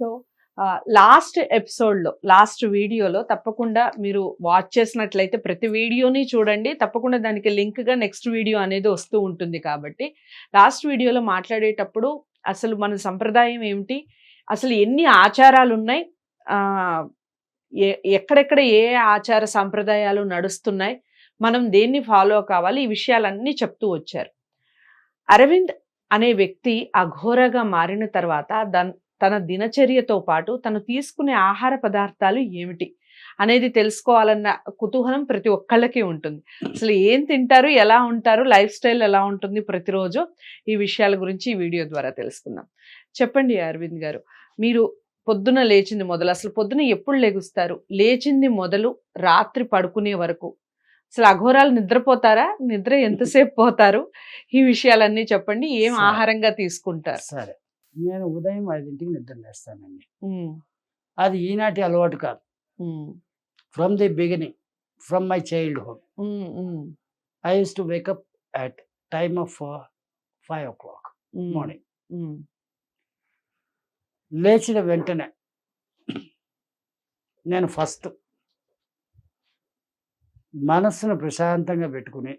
So last ఎపిసోడ్లో last వీడియోలో తప్పకుండా మీరు వాచ్ చేసినట్లయితే ప్రతి వీడియోని చూడండి, తప్పకుండా దానికి లింక్గా నెక్స్ట్ వీడియో అనేది వస్తూ ఉంటుంది. కాబట్టి లాస్ట్ వీడియోలో మాట్లాడేటప్పుడు అసలు మన సంప్రదాయం ఏమిటి, అసలు ఎన్ని ఆచారాలు ఉన్నాయి, ఎక్కడెక్కడ ఏ ఆచార సంప్రదాయాలు నడుస్తున్నాయి, మనం దేన్ని ఫాలో కావాలి, ఈ విషయాలన్నీ చెప్తూ వచ్చారు. అరవింద్ అనే వ్యక్తి అఘోరగా మారిన తర్వాత తన దినచర్యతో పాటు తను తీసుకునే ఆహార పదార్థాలు ఏమిటి అనేది తెలుసుకోవాలన్న కుతూహలం ప్రతి ఒక్కళ్ళకి ఉంటుంది. అసలు ఏం తింటారు, ఎలా ఉంటారు, లైఫ్ స్టైల్ ఎలా ఉంటుంది ప్రతిరోజు, ఈ విషయాల గురించి ఈ వీడియో ద్వారా తెలుసుకుందాం. చెప్పండి అరవింద్ గారు, మీరు పొద్దున లేచింది మొదలు, అసలు పొద్దున ఎప్పుడు లెగుస్తారు, లేచింది మొదలు రాత్రి పడుకునే వరకు అసలు అఘోరాలు నిద్రపోతారా, నిద్ర ఎంతసేపు పోతారు, ఈ విషయాలన్నీ చెప్పండి. ఏం ఆహారంగా తీసుకుంటారు? సరే, నేను ఉదయం 5ంటికి నిద్ర లేస్తానండి. అది ఈనాటి అలవాటు కాదు. From the beginning, from my childhood I use to wake up at time of 5 o'clock morning. లేచిన వెంటనే నేను ఫస్ట్ మనస్సును ప్రశాంతంగా పెట్టుకుని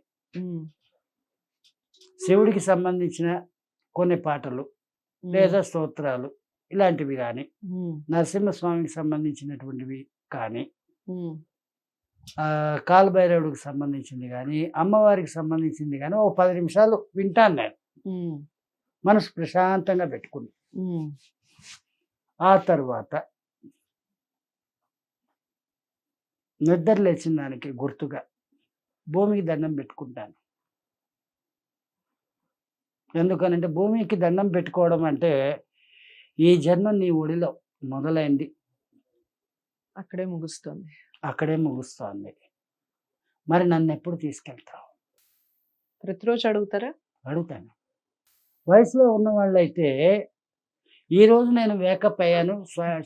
శివుడికి సంబంధించిన కొన్ని పాటలు లేదా స్తోత్రాలు ఇలాంటివి కానీ, నరసింహస్వామికి సంబంధించినటువంటివి కానీ, కాలభైరవుడికి సంబంధించింది కానీ, అమ్మవారికి సంబంధించింది కానీ ఓ 10 నిమిషాలు వింటాను నేను, మనసు ప్రశాంతంగా పెట్టుకుని. ఆ తర్వాత నిద్ర లేచిన దానికి గుర్తుగా భూమికి దండం పెట్టుకుంటాను. ఎందుకనంటే భూమికి దండం పెట్టుకోవడం అంటే ఈ జన్మ నీ ఒడిలో మొదలైంది, అక్కడే ముగుస్తుంది, మరి నన్ను ఎప్పుడు తీసుకెళ్తావు? ప్రతిరోజు అడుగుతారా? అడుగుతాను. వయసులో ఉన్న వాళ్ళైతే ఈరోజు నేను వేకప్ అయ్యాను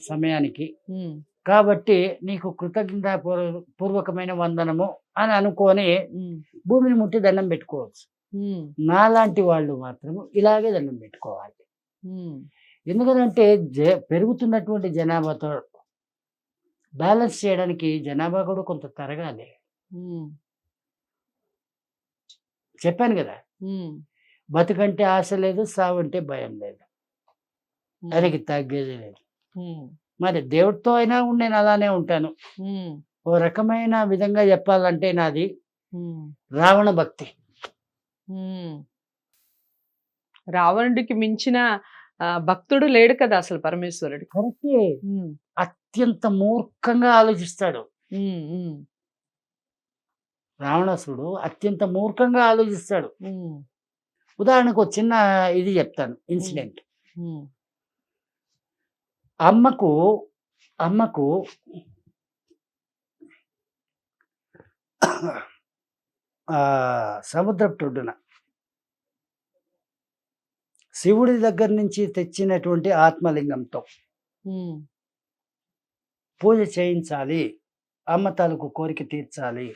సమయానికి, కాబట్టి నీకు కృతజ్ఞతాపూర్వకమైన వందనము అని అనుకొని భూమిని ముట్టి దండం పెట్టుకోవచ్చు. నాలాంటి వాళ్ళు మాత్రం ఇలాగే దండం పెట్టుకోవాలి. ఎందుకంటే పెరుగుతున్నటువంటి జనాభాతో బ్యాలెన్స్ చేయడానికి జనాభా కూడా కొంత తరగాలి. చెప్పాను కదా, బతుకంటే ఆశ లేదు, సావంటే భయం లేదు, దానికి తగ్గేది లేదు. మరి దేవుడితో అయినా నేను అలానే ఉంటాను. ఓ రకమైన విధంగా చెప్పాలంటే నాది రావణ భక్తి. రావణుడికి మించిన భక్తుడు లేడు కదా అసలు పరమేశ్వరుడు. కరెక్టే. అత్యంత మూర్ఖంగా ఆలోచిస్తాడు రావణాసురుడు, అత్యంత మూర్ఖంగా ఆలోచిస్తాడు. ఉదాహరణకు ఒక చిన్న ఇది చెప్తాను, ఇన్సిడెంట్. అమ్మకు సముద్రపు ఒడ్డున శివుడి దగ్గర నుంచి తెచ్చినటువంటి ఆత్మలింగంతో పూజ చేయించాలి, అమ్మ తాలూకు కోరిక తీర్చాలి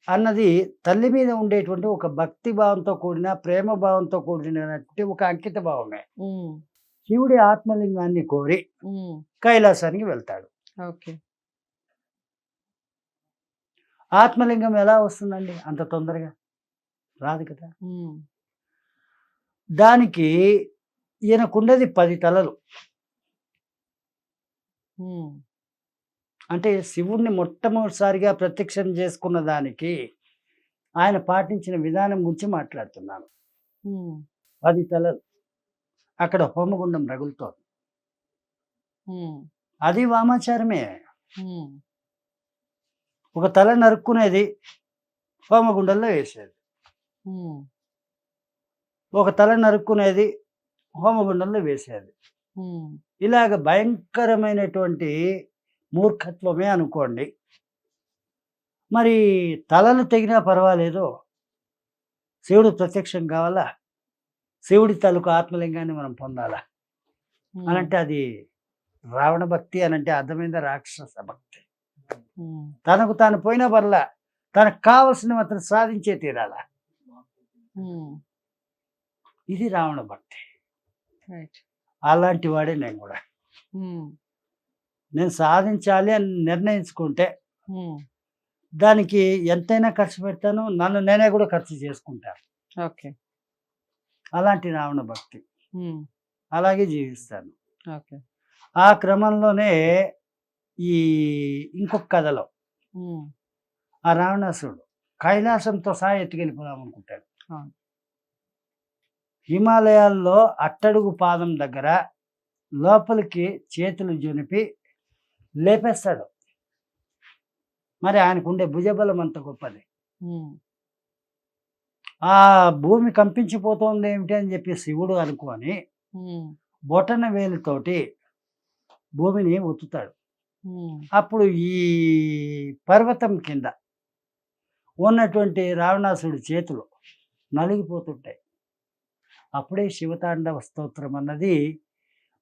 అన్నది తల్లి మీద ఉండేటువంటి ఒక భక్తి భావంతో కూడిన, ప్రేమ భావంతో కూడినటువంటి ఒక అంకిత భావమే. శివుడి ఆత్మలింగాన్ని కోరి కైలాసానికి వెళ్తాడు. ఆత్మలింగం ఎలా వస్తుందండి అంత తొందరగా? రాదు కదా. దానికి ఈయనకుండేది 10 తలలు. అంటే శివుణ్ణి మొట్టమొదటిసారిగా ప్రత్యక్షం చేసుకున్న దానికి ఆయన పాటించిన విధానం గురించి మాట్లాడుతున్నాను. 10 తలలు అక్కడ హోమగుండం రగులుతోంది. అది వామాచారమే. ఒక తల నరుక్కునేది హోమగుండంలో వేసేది, ఒక తల నరుక్కునేది హోమగుండంలో వేసేది. ఇలాగ భయంకరమైనటువంటి మూర్ఖత్వమే అనుకోండి. మరి తలలు తెగినా పర్వాలేదు, శివుడు ప్రత్యక్షం కావాలా, శివుడి తాలూకు ఆత్మలింగాన్ని మనం పొందాలా అనంటే అది రావణ భక్తి అనంటే అర్థమైందా? రాక్షస భక్తి. తనకు తాను పోయినా పర్లా, తనకు కావలసిన మాత్రం సాధించే తీరాల. ఇది రావణ భక్తి. అలాంటి వాడే నేను కూడా. ఉమ్, నేను సాధించాలి అని నిర్ణయించుకుంటే ఉమ్, దానికి ఎంతైనా ఖర్చు పెడతాను. నన్ను నేనే కూడా ఖర్చు చేసుకుంటాను. ఓకే. అలాంటి రావణ భక్తి. ఉమ్, అలాగే జీవిస్తాను. ఓకే. ఆ క్రమంలోనే ఈ ఇంకొక కథలో ఉమ్, ఆ రావణాసురుడు కైలాసంతో సహా ఎత్తుకెళ్ళిపోదాం అనుకుంటాడు. అవును. హిమాలయాల్లో అట్టడుగు పాదం దగ్గర లోపలికి చేతులు జొనిపి లేపేస్తాడు. మరి ఆయనకుండే భుజబలం అంత గొప్పది. ఉమ్, ఆ భూమి కంపించిపోతోంది ఏమిటి అని చెప్పి శివుడు అనుకొని ఉమ్, బొటన వేలుతోటి భూమిని ఒత్తుతాడు. ఉమ్, అప్పుడు ఈ పర్వతం కింద ఉన్నటువంటి రావణాసుడి చేతులు నలిగిపోతుంటాయి. అప్పుడే శివతాండవ స్తోత్రం అన్నది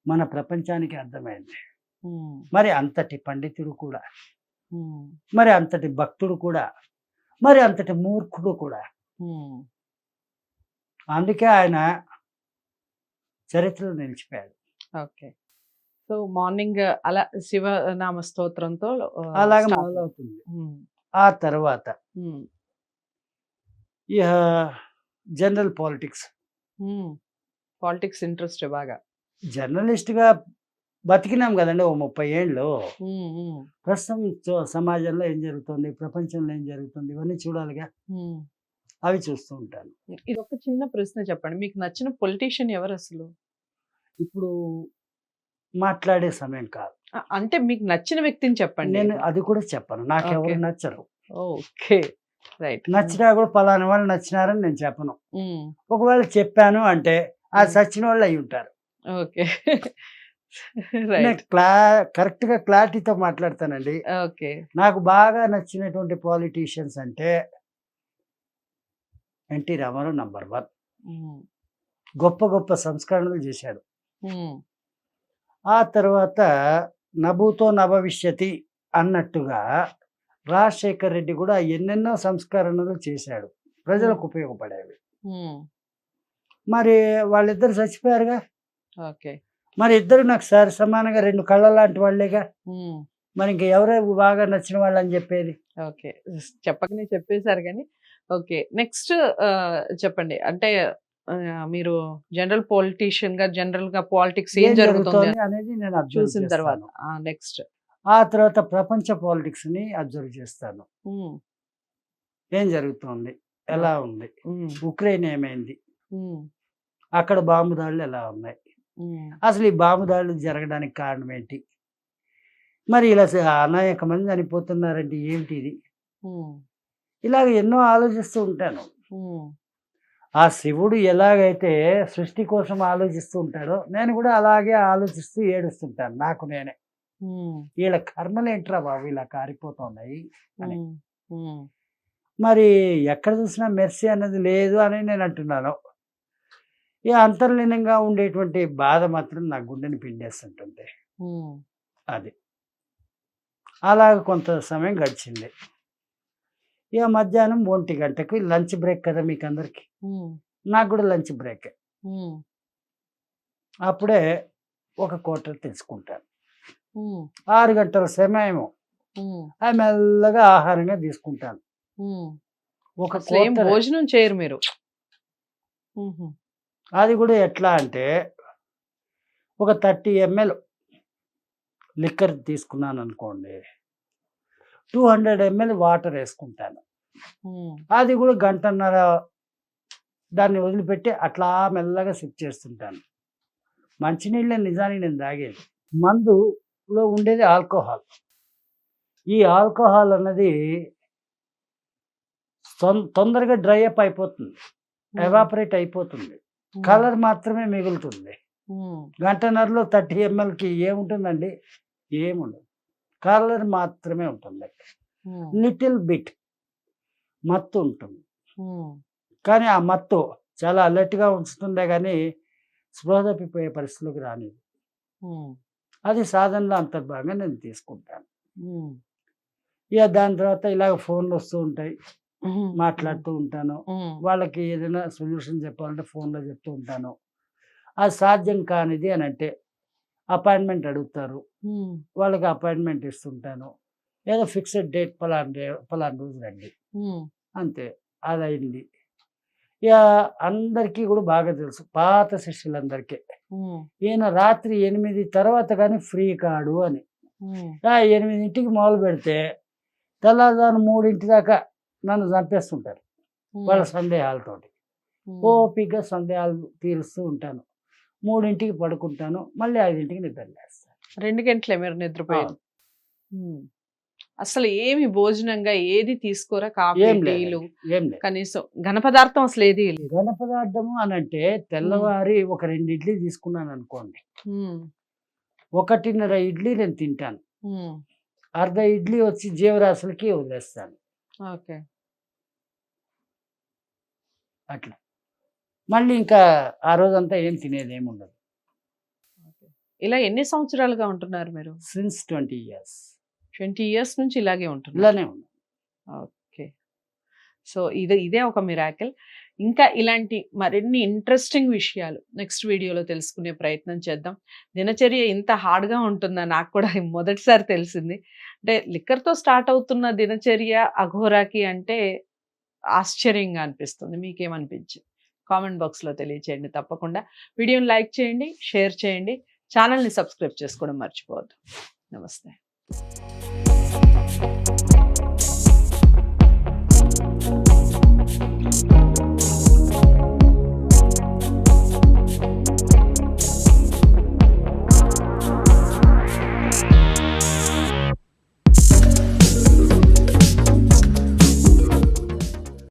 మన ప్రపంచానికి అర్థమైంది. ఉమ్, మరి అంతటి పండితుడు కూడా, ఉమ్, మరి అంతటి భక్తుడు కూడా, మరి అంతటి మూర్ఖుడు కూడా. ఉమ్. అందుకే ఆయన చరిత్రలో నిలిచిపోయాడు. ఓకే. సో మార్నింగ్ అలా శివనామ స్తోత్రంతో అలాగే స్టార్ట్. మొదలవుతుంది. ఉమ్, ఆ తర్వాత ఉమ్, ఇహ జనరల్ పాలిటిక్స్. ఉమ్. పాలిటిక్స్ ఇంట్రెస్ట్ బాగా. జర్నలిస్ట్‌గా బతికినాం గదండీ! ఓ 30 ఏళ్ళు. ఉమ్, ఉమ్, ప్రస్తుతం సమాజంలో ఏం జరుగుతుంది? ప్రపంచంలో ఏం జరుగుతుంది? ఇవన్నీ చూడాలిగా. ఉమ్. అవి చూస్తూ ఉంటాను. ఇదొక చిన్న ప్రశ్న చెప్పండి. మీకు నచ్చిన పొలిటీషియన్ ఎవరు అసలు? ఇప్పుడు మాట్లాడే సమయం కాదు. అంటే మీకు నచ్చిన వ్యక్తిని చెప్పండి. నేను అది కూడా చెప్పను. నాకెవరు ఓకే. నచ్చరు. ఓకే. రైట్. నచ్చినా కూడా పలానా వాళ్ళు నచ్చినారని నేను చెప్పను. ఉమ్, ఒకవేళ చెప్పాను అంటే ఆ సచ్చినోళ్ళు అయ్యుంటారు. ఓకే. నేను రైట్. కరెక్ట్‌గా క్లారిటీతో మాట్లాడతానండి. ఓకే. నాకు బాగా నచ్చినటువంటి పాలిటీషియన్స్ అంటే ఎన్టీ రామారావు నంబర్ 1. ఉమ్, గొప్ప గొప్ప సంస్కరణలు చేశాడు. ఉమ్, ఆ తర్వాత నభూతో నభవిష్యతి అన్నట్టుగా రాజశేఖర్ రెడ్డి కూడా ఎన్నెన్నో సంస్కరణలు చేశాడు. ప్రజలకు ఉపయోగపడేవి. ఉమ్, మరి వాళ్ళిద్దరు చచ్చిపోయారుగా. ఓకే. మరి ఇద్దరు నాకు సమానంగా 2 కళ్ళ లాంటి వాళ్ళేగా. ఉమ్, మరి ఇంక ఎవరు బాగా నచ్చిన వాళ్ళని చెప్పేది? ఓకే. చెప్పకనే చెప్పేశారు గానీ, ఓకే. నెక్స్ట్ చెప్పండి. అంటే మీరు జనరల్ పొలిటీషియన్‌గా జనరల్‌గా పాలిటిక్స్ ఏం ఏం జరుగుతుంది జరుగుతోంది అనేది నేను అబ్జర్వ్ చూసిన తర్వాత చేస్తాను. నెక్స్ట్. ఆ తర్వాత ప్రపంచ పాలిటిక్స్‌ని అబ్జర్వ్ చేస్తాను. హ్మ్. ఏం జరుగుతోంది? ఎలా ఉంది? హ్మ్. ఉక్రెయిన్ ఏమైంది? హ్మ్. అక్కడ బాంబు దాడులు ఎలా ఉన్నాయి? హ్మ్. అసలు ఈ బాంబు దాడులు జరగడానికి కారణం ఏంటి? మరి ఇలా అనేక మంది చనిపోతున్నారంటే ఏమిటి ఇది? హ్మ్. ఇలాగ ఎన్నో ఆలోచిస్తూ ఉంటాను. హ్మ్. ఆ శివుడు ఎలాగైతే సృష్టి కోసం ఆలోచిస్తూ ఉంటాడో, నేను కూడా అలాగే ఆలోచిస్తూ ఏడుస్తుంటాను నాకు నేనే. హ్మ్. వీళ్ళ కర్మలేంట్రా బాబు ఇలా కారిపోతున్నాయి అని. హ్మ్. హ్మ్. మరి ఎక్కడ చూసినా మెర్సీ అన్నది లేదు అని నేను అంటున్నాను. ఈ అంతర్లీనంగా ఉండేటువంటి బాధ మాత్రం నా గుండెని పిండేస్తుంటుంది. హ్మ్. అది. అలాగ కొంత సమయం గడిచింది. ఇక మధ్యాహ్నం 1 గంటకి లంచ్ బ్రేక్ కదా మీకందరికి. హ్మ్. నాకు కూడా లంచ్ బ్రేకే. హ్మ్. అప్పుడే ఒక క్వార్టర్ తెచ్చుకుంటాను. హ్మ్. 6 గంటల సమయము. హ్మ్. అది మెల్లగా ఆహారంగా తీసుకుంటాను. హ్మ్. ఒక అసలేం క్వార్టర్. భోజనం చేయరు మీరు. హుహు. అది కూడా ఎట్లా అంటే ఒక 30 ఎంఎల్ లిక్కర్ తీసుకున్నాననుకోండి. 200 ఎంఎల్ వాటర్ ఏసుకుంటాను. హ్మ్. అది కూడా గంటన్నర దాన్ని వదిలిపెట్టి అట్లా మెల్లగా సిప్ చేస్తుంటాను. మంచినీళ్ళే నిజానికి నేను తాగేది. మందులో ఉండేది ఆల్కహాల్. ఈ ఆల్కహాల్ అన్నది తొందరగా డ్రై అప్ అయిపోతుంది. హ్మ్. ఎవాపరేట్ అయిపోతుంది. హ్మ్. కలర్ మాత్రమే మిగులుతుంది. హ్మ్. గంటన్నరలో 30 ఎంఎల్‌కి ఏముంటుందండి? ఏముండదు. కలర్ మాత్రమే ఉంటుంది. హ్మ్. లిటిల్ బిట్ మత్తు ఉంటుంది. హ్మ్. కానీ ఆ మత్తు చాలా అలర్ట్‌గా ఉంచుతుందే గానీ, స్పృహ తప్పిపోయే పరిస్థితిలోకి రానీయదు. హ్మ్. అది సాధనలో అంతర్భాగంగా నేను తీసుకుంటాను. హ్మ్. ఇక దాని తర్వాత ఇలాగ ఫోన్‌లొస్తూ ఉంటాయి. హ్మ్. మాట్లాడుతూ ఉంటాను. హ్మ్. వాళ్ళకి ఏదైనా సొల్యూషన్ చెప్పాలంటే ఫోన్‌లో చెప్తూ ఉంటాను. అది సాధ్యం కానిది అనంటే, అపాయింట్మెంట్ అడుగుతారు, వాళ్ళకి అపాయింట్మెంట్ ఇస్తుంటాను. ఏదో ఫిక్స్డ్ డేట్ పలానా రోజు రండి అంతే. అది అయింది. ఇక అందరికీ కూడా బాగా తెలుసు, పాత శిష్యులందరికీ, ఈయన రాత్రి 8 తర్వాత కానీ ఫ్రీ కాడు అని. 8ంటికి మొదలు పెడితే తెల్లవారుజాము 3 దాకా నన్ను చంపేస్తుంటారు వాళ్ళ సందేహాలతోటి. ఓపికగా సందేహాలు తీరుస్తూ ఉంటాను. 3ంటికి పడుకుంటాను, మళ్ళీ 5ంటికి నిద్ర లేస్తాను. 2 గంటలే మీరు నిద్రపోయేది? అసలు ఏమి భోజనంగా ఏది తీసుకోరా? కాఫీ, ఏం టీలు, ఏం లేదు. కనీసం ఘన పదార్థం అసలు ఏది లేదు? ఘన పదార్థము అని అంటే తెల్లవారి ఒక 2 ఇడ్లీ తీసుకున్నాను అనుకోండి, 1.5 ఇడ్లీ నేను తింటాను, అర్ధ ఇడ్లీ వచ్చి జీవరాశులకి వదిలేస్తాను. ఓకే. అట్లా మళ్ళీ ఇంకా ఆ రోజంతా ఏం తినేది ఏమి ఉండదు. ఇలా ఎన్ని సంవత్సరాలుగా ఉంటున్నారు మీరు? Since 20 years. 20 years నుంచి ఇలాగే ఉంటున్నారు? ఇలానే ఉన్నాను. ఓకే. సో ఇదే ఒక మిరాకిల్. ఇంకా ఇలాంటి మరిన్ని ఇంట్రెస్టింగ్ విషయాలు నెక్స్ట్ వీడియోలో తెలుసుకునే ప్రయత్నం చేద్దాం. దినచర్య ఇంత హార్డ్గా ఉంటుందా నాకు కూడా మొదటిసారి తెలిసింది. అంటే లిక్కర్తో స్టార్ట్ అవుతున్న దినచర్య అఘోరాకి అంటే ఆశ్చర్యంగా అనిపిస్తుంది. మీకేమనిపించింది? కామెంట్ బాక్స్లో తెలియచేయండి తప్పకుండా. వీడియోని లైక్ చేయండి, షేర్ చేయండి, ఛానల్ని సబ్స్క్రైబ్ చేసుకోవడం మర్చిపోవద్దు. నమస్తే.